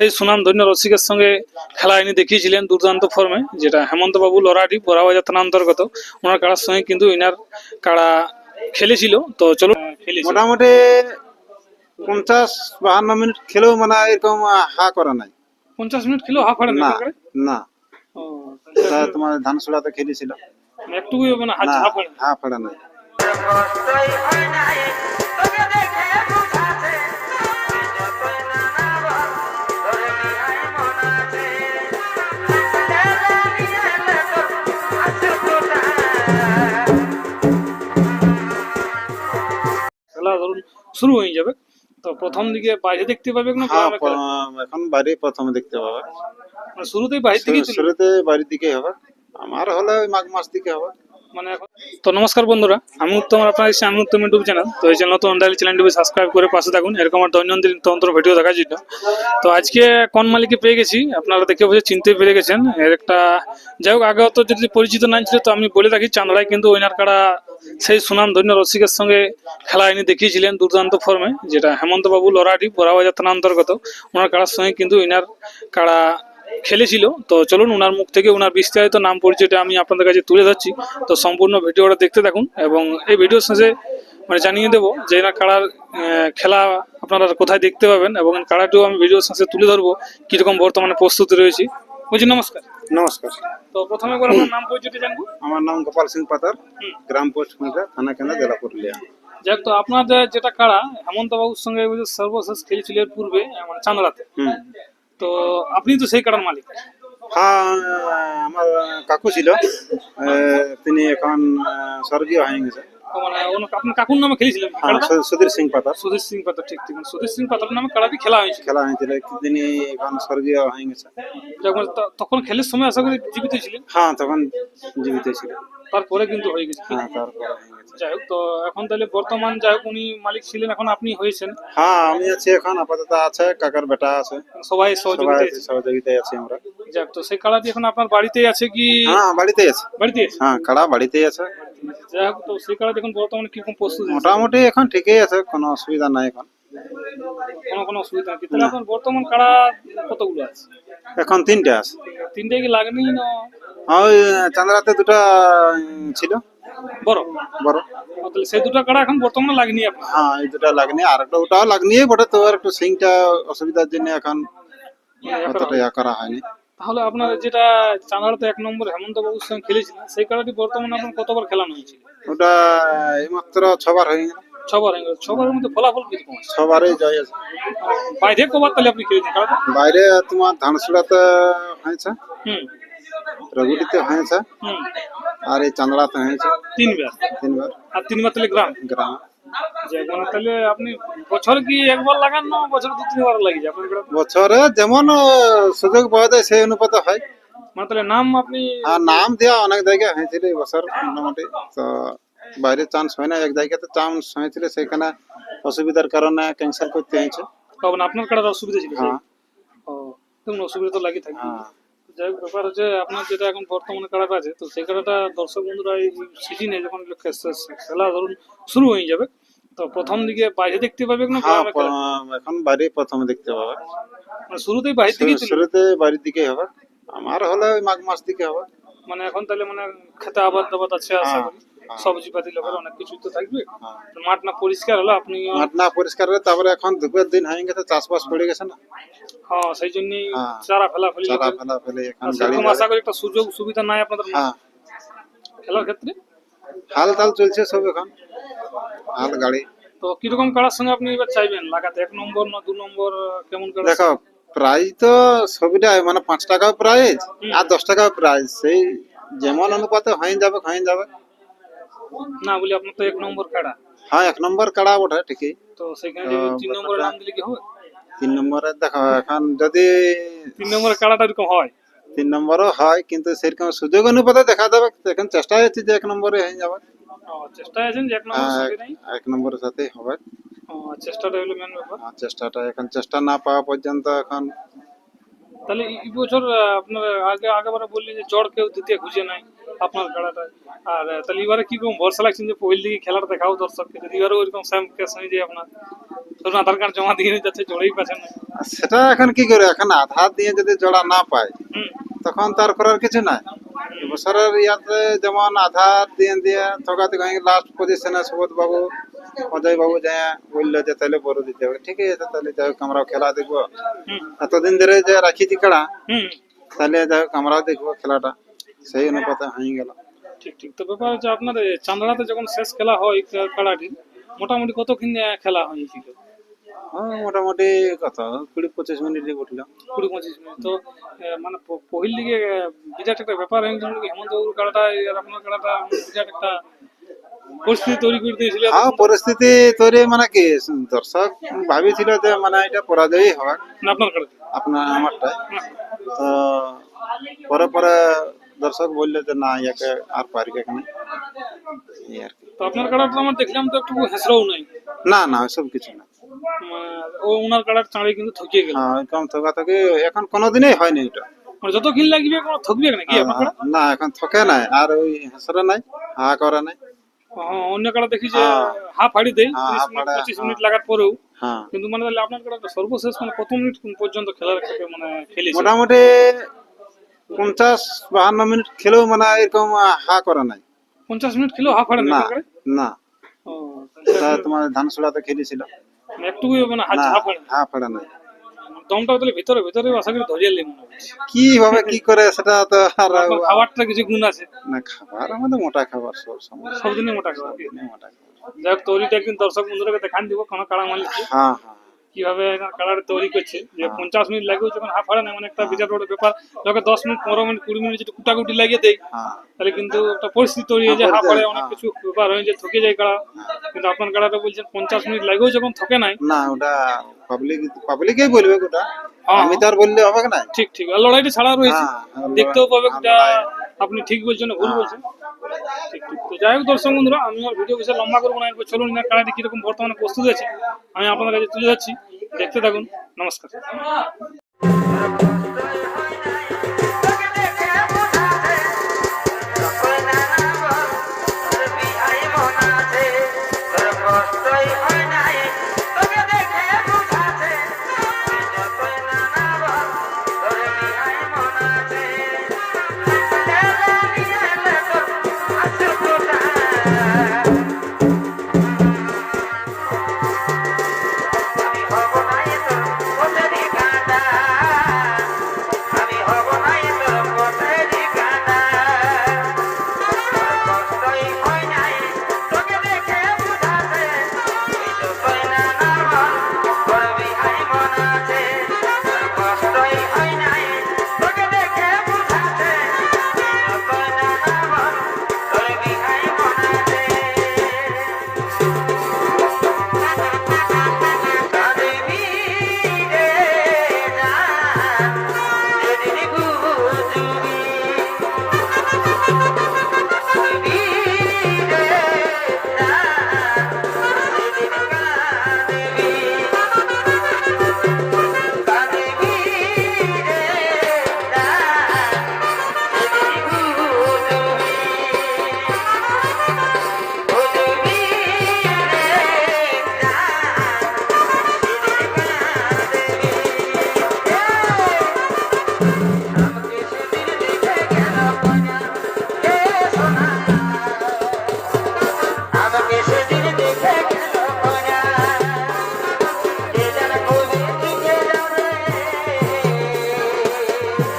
এই সুনামধন্য রসিকের সঙ্গে খেলা ইনি দেখিয়েছিলেন দুর্দান্ত ফর্মে, যেটা হেমন্ত বাবু লরাটি বড়াবাজার থানা অন্তর্গত। ওনার কাড়ার সঙ্গে কিন্তু ইনার কাড়া খেলেছিল। তো চলুন খেলেছি মোটামুটি 50-52 মিনিট খেলেও মানে এরকম হা করা নাই। 50 মিনিট খেলেও হাফ হাড়ে না না। না ও, তা তোমার ধানসুড়াতে খেলেছিল একটুকুই হবে না, হাফ না, হাফ হাড়ে। হা ফাড়া নাই। খেলা ধরুন শুরু হয়ে যাবে। তো প্রথম দিকে বাইরে দেখতে পাবে না, হ্যাঁ, গ্রামে খেলা? এখন বাড়ি প্রথমে দেখতে পাবে। মানে শুরুতেই বাইরে দিকেই ছিল শুরুতে বাড়ির দিকে হবে, আমার হলে ওই মাঘ মাস দিকে হবে। মানে এখন। তো নমস্কার বন্ধুরা, আমি উত্তম, আপনার এসে আমি উত্তম ইউটিউব চ্যানেল। তো এই চ্যানেল নতুন ডাইলি চ্যানেলটি সাবস্ক্রাইব করে পাশে থাকুন এরকম আর দৈনন্দিন তন্ত্র ভিডিও দেখার জন্য। তো আজকে কোন মালিককে পেয়ে গেছি আপনারা দেখে বুঝে চিনতে পেরে গেছেন। এর একটা যাই হোক, আগে অত যদি পরিচিত না ছিল তো আমি বলে থাকি, চান্দড়ায় কিন্তু ওইনার কাড়া সেই সুনামধন্য রসিকের সঙ্গে খেলা ইনি দেখিয়েছিলেন দুর্দান্ত ফর্মে, যেটা হেমন্ত বাবু লরাটি বড়াবাজার থানা অন্তর্গত। ওনার কাড়ার সঙ্গে কিন্তু ইনার কাড়া খেলেছিল। তো চলুন ওনার মুখ থেকে ওনার বিস্তারিত নাম পরিচয়টা আমি আপনাদের কাছে তুলে ধরছি। তো সম্পূর্ণ ভিডিওটা দেখতে থাকুন এবং এই ভিডিওর শেষে মানে জানিয়ে দেবো যে না কাড়ার খেলা আপনারা কোথায় দেখতে পাবেন, এবং কাড়াটিও আমি ভিডিওর শেষে তুলে ধরবো কিরকম বর্তমানে প্রস্তুতি রয়েছে। বলছি নমস্কার। নমস্কার, তো প্রথমে একবার আপনার নাম পরিচয়টা জানবো। আমার নাম গোপাল সিং পাতার, গ্রাম পোস্ট কুঁকড়া, থানা কেন্দ্র, জেলা পুরুলিয়া। যাক, তো আপনাদের যেটা কাড়া হেমন্ত বাবুর সঙ্গে ওই যে সর্বশেষ খেলেছিল এর পূর্বে মানে চান্দড়াতে, তো আপনি তো সেই কাড়ার মালিক। হ্যাঁ, আমার কাকু ছিল, তিনি এখন স্বর্গীয় হয়ে গেছে। তো মানে আপনার কাকুর নামে খেলেছিলেন হ্যাঁ, কাড়াটা? সুধীর সিং পাতার সুধীর সিং পাত্র, ঠিক ঠিক, সুধীর সিং পাত্র নামে কাড়াটি খেলা হয়েছিল। খেলা হয়েছিল, তিনি এখন স্বর্গীয় হয়ে গেছে। যখন তখন খেলার সময় আশা করি জীবিত ছিলেন। হ্যাঁ, তখন জীবিত ছিল। তারপরে কিন্তু হয়ে গেছে। হ্যাঁ, তারপরে হয়ে গেছে। যাই হোক, তো এখন তাহলে বর্তমান যাই হোক উনি মালিক ছিলেন, এখন আপনি হয়েছেন। হ্যাঁ, আমি আছি এখন, আপাতত আছে, কাকার বেটা আছে, সবাই সবাই সহযোগিতা। আছে, সহযোগিতায় আছি আমরা। যাক, তো সেই কাড়াটি এখন আপনার বাড়িতেই আছে কি? হ্যাঁ, বাড়িতেই আছে। বাড়িতে আছে। হ্যাঁ, কাড়া বাড়িতেই আছে। যাই হোক, তো সেই কাড়াটি এখন বর্তমানে কিরকম প্রস্তুতি? মোটামুটি এখন ঠিকই আছে, কোনো অসুবিধা নাই এখন। কোনো অসুবিধা নেই। তাহলে না। আপনার বর্তমান কাড়া কতগুলো আছে? এখন 3টে আছে। তিনটে কি লাগেনি না? ওই চাঁদরাতে 2টা ছিল বড় বড়। ও, তাহলে সেই দুটো কাড়া এখন বর্তমানে লাগেনি আপনার? হ্যাঁ, এই 2টা লাগনি, আর একটা ওটাও লাগনি বটে, তো আর একটু সিংটা অসুবিধার জন্য এখন অতটা ইয়া করা হয়নি। তাহলে আপনার যেটা চাঁদাড়াতে 1 নম্বর হেমন্ত বাবুর সঙ্গে খেলেছিলেন সেই খেলাটি বর্তমানে আপনার কতবার খেলানো হয়েছিল? ওটা এইমাত্র 6বার হয়ে গেল। 6বার হয়ে গেল। 6বারের মধ্যে ফলাফল কিরকম আছে? 6বারই জয় আছে। বাইরে কবার তাহলে আপনি খেলেছেন খেলাটা? বাইরে তোমার ধানসুড়াতে হয়েছে, হুম রঘুটিতে হয়েছে, হুম। আর এই চান্দড়াতে হয়েছে 3বার। 3বার। আর 3বার তাহলে গ্রাম। গ্রাম যে মানে তাহলে আপনি বছর কি একবার লাগান না বছর 2-3বার লাগে যায় আপনার গ্রামে? বছরে যেমন সুযোগ পাওয়া যায় সেই অনুপাতে হয়। মানে তাহলে নাম আপনি আর নাম দেওয়া অনেক জায়গায় হয়েছিল এই বছর মোটামুটি, তো বাইরে চান্স হয় না, এক জায়গাতে চান্স হয়েছিল, সেখানে অসুবিধার কারণে ক্যান্সেল করতে হয়েছে। পাবেন, আপনার কাটার অসুবিধা ছিল? হ্যাঁ ও, তেমন অসুবিধা তো লাগে থাকে। হ্যাঁ। যাই হোক, ব্যাপার হচ্ছে আপনার যেটা এখন বর্তমানে কাড়াটা আছে, তো সেই কাড়াটা দর্শক বন্ধুরা এই সিজনে যখন খেলা ধরুন শুরু হয়ে যাবে, তো প্রথম দিকে বাইরে দেখতে পাবে না হ্যাঁ, গ্রামে খেলা? এখন বাড়ি প্রথমে দেখতে পাবে। মানে শুরুতেই বাইরে থেকে শুরুতে বাড়ির দিকে হবে, আমার হলে ওই মাঘ মাস দিকে হবে। মানে এখন তাহলে মানে খেতে আবাদ দাবাদ আছে আশা করি, সবজি পাতি লোকের অনেক কিছু তো থাকবে। মাঠ না পরিষ্কার হলো আপনি? মাঠ না পরিষ্কার হলে, তারপরে এখন ধূপের দিন হয়ে গেছে, চাষবাস পড়ে গেছে না। হ্যাঁ, সেই জন্যই হ্যাঁ। চারা ফেলা ফেলি চারা ফেলা ফেলে এখন গাড়ি সেরকম আশা করি একটা সুযোগ সুবিধা নাই আপনাদের হ্যাঁ, খেলার ক্ষেত্রে। হাল তাল চলছে সব এখন, হাল গাড়ি। তো কিরকম কাড়ার সঙ্গে আপনি এবার চাইবেন লাগাতে? 1 নম্বর না 2 নম্বর? কেমন কাড়া? দেখো, প্রাইজ তো সবটাই মানে 5 টাকাও প্রাইজ আর 10 টাকাও প্রাইজ, সেই যেমন অনুপাতে হয়ে যাবে হয়ে যাবে। না বলি আপনার তো 1 নম্বর কাড়া, হ্যাঁ, 1 নম্বর কাড়া ওঠে ঠিকই। তো সেখানে যদি 3 নম্বরের নাম দিলে কি হবে? 3 নম্বরে দেখো, এখন যদি 3 নম্বরের কাড়াটা এরকম হয়? 3 নম্বরও হয়, কিন্তু সেরকম সুযোগ অনুপাতে দেখা যাবে। এখন চেষ্টা হচ্ছে যে 1 নম্বরে হয়ে যাবে। চেষ্টায় আছেন যে 1 নম্বর সাথে নাই? 1 নম্বরের সাথেই হবে। চেষ্টাটা হলো মেন ব্যাপার। চেষ্টাটা, এখন চেষ্টা না পাওয়া পর্যন্ত এখন তাহলে এই বছর আপনার আগেবারে বললেন যে জড় কেউ দিতে খুঁজে নাই আপনার খেলাটা। আর তাহলে এবারে কি রকম ভরসা লাগছে যে পহিল দিকে খেলাটা দেখাও দর্শককে, যদি এবারে ওইরকম সেম কেস হয়ে যায় আপনার, ধরুন আধার কার্ড জমা দিয়ে যাচ্ছে জড়েই পাচ্ছেন না। আর সেটা এখন কি করে, এখন আধার দিয়ে যদি জোড়া না পায় হুম তখন তার করার কিছু নাই। এবছরের ইয়াতে যেমন আধার দিয়ে দিয়ে ঠকাতে লাস্ট পজিশনে সুবোধ বাবু অজয় বাবু যায় বললো যে তাহলে বড় দিতে হবে, ঠিক আছে তাহলে যাই হোক আমরাও খেলা দেখবো। হুম এতদিন ধরে যে রাখিছি খেলা, হুম তাহলে যাই হোক আমরাও দেখবো খেলাটা, সেই অনুপাতে হয়ে গেল। ঠিক ঠিক। তো ব্যাপার হচ্ছে আপনার চান্দড়াতে যখন শেষ খেলা হয় খেলাটি মোটামুটি কতক্ষণ খেলা হয়েছিল? হ্যাঁ মোটামুটি কত 20-25 মিনিটে উঠলো। 20-25 মিনিট। তো মানে পহিল দিকে বিরাট একটা ব্যাপার হয়েছিল কি হেমন্তবাবুর খেলাটা আর আপনার খেলাটা বিরাট একটা পরিস্থিতি তৈরি করে দিয়েছিল। হ্যাঁ পরিস্থিতি তৈরি মানে কি, দর্শক ভাবিছিল যে মানে এটা পরাজয়ই হবে না আপনার খেলাতে। আপনার আমারটাই। তো পরে পরে দর্শক বললে যে না ইয়াকে আর পারবে এখানে, এই আর কি। তো আপনার খেলাটা আমার দেখলাম তো একটু হেসরাও নাই, না না ওইসব কিছু না। ও ওনার খেলার চাঁড়ে কিন্তু ঠকিয়ে গেল। হ্যাঁ কম থকা থকি এখন কোনোদিনই হয়নি এটা। মানে যত খিল লাগবে কোনো ঠকবে নাকি আপনার খেলা? না এখন থকে নাই, আর ওই হেসরা নাই, হা করে নাই। অন্য খেলা দেখি যে হ্যাঁ। হাফ হাড়ি দেয় হ্যাঁ, 30 হাফ মিনিট হাড়ে, 25 মিনিট লাগার পরেও, হ্যাঁ কিন্তু মানে তাহলে আপনার খেলাটা সর্বশেষ মানে কত মিনিট পর্যন্ত খেলার মানে খেলেছে? মোটামুটি 50-52 মিনিট খেলেও মানে এরকম হা করে নাই। 50 মিনিট খেলেও হাফ হাড়ে না না করে? না, ও তা তোমার ধানসুড়াতে খেলেছিল, মানে একটুকুই মানে হাত না হাফ হাড়ে। হা পড়ে নাই। দমটাও তাহলে ভিতরে ভিতরে আশা করি ধরিয়ে নেই মনে হচ্ছে। কিভাবে কি করে সেটা তো আর আপনার খাবারটা কিছু গুণ আছে, না, খাবার আমাদের মোটা খাবার সব সময়, সবদিনই মোটা খাবার। সবদিনই মোটা খাবার। যাই হোক তৈরিটা একদিন দর্শক বন্ধুদেরকে দেখান দিব কোনো কাড়া মালিককে হ্যাঁ হ্যাঁ কিভাবে কালার তৈরি করছে, যে 50 মিনিট লাগেও যখন হাফ হারে না মানে একটা বিরাট বড় ব্যাপার। যখন 10 মিনিট 15 মিনিট 20 মিনিট যদি কুটাকুটি লাগিয়ে দেয় হ্যাঁ তাহলে কিন্তু একটা পরিস্থিতি তৈরি হয়ে যায়, হাফ হারে অনেক কিছু ব্যাপার হয়ে যায়, থকে যায় কাড়া। কিন্তু আপনার কাড়াটা বলছেন 50 মিনিট লাগেও যখন থকে নাই। না ওটা পাবলিকই বলবে ওটা, হ্যাঁ। আমি তো আর বললে হবে না। ঠিক ঠিক। আর লড়াইটা ছাড়া রয়েছে, হ্যাঁ, দেখতেও পাবে হ্যাঁ, যা লড়াই। আপনি ঠিক বলছেন না ভুল বলছেন। ঠিক ঠিক। তো যাই হোক দর্শক বন্ধুরা, আমি আর ভিডিও বিষয়ে লম্বা করবো না, এরপর চলুন ইনার কাড়াটি কিরকম বর্তমানে প্রস্তুত আছে আমি আপনাদের কাছে তুলে যাচ্ছি, দেখতে থাকুন। নমস্কার।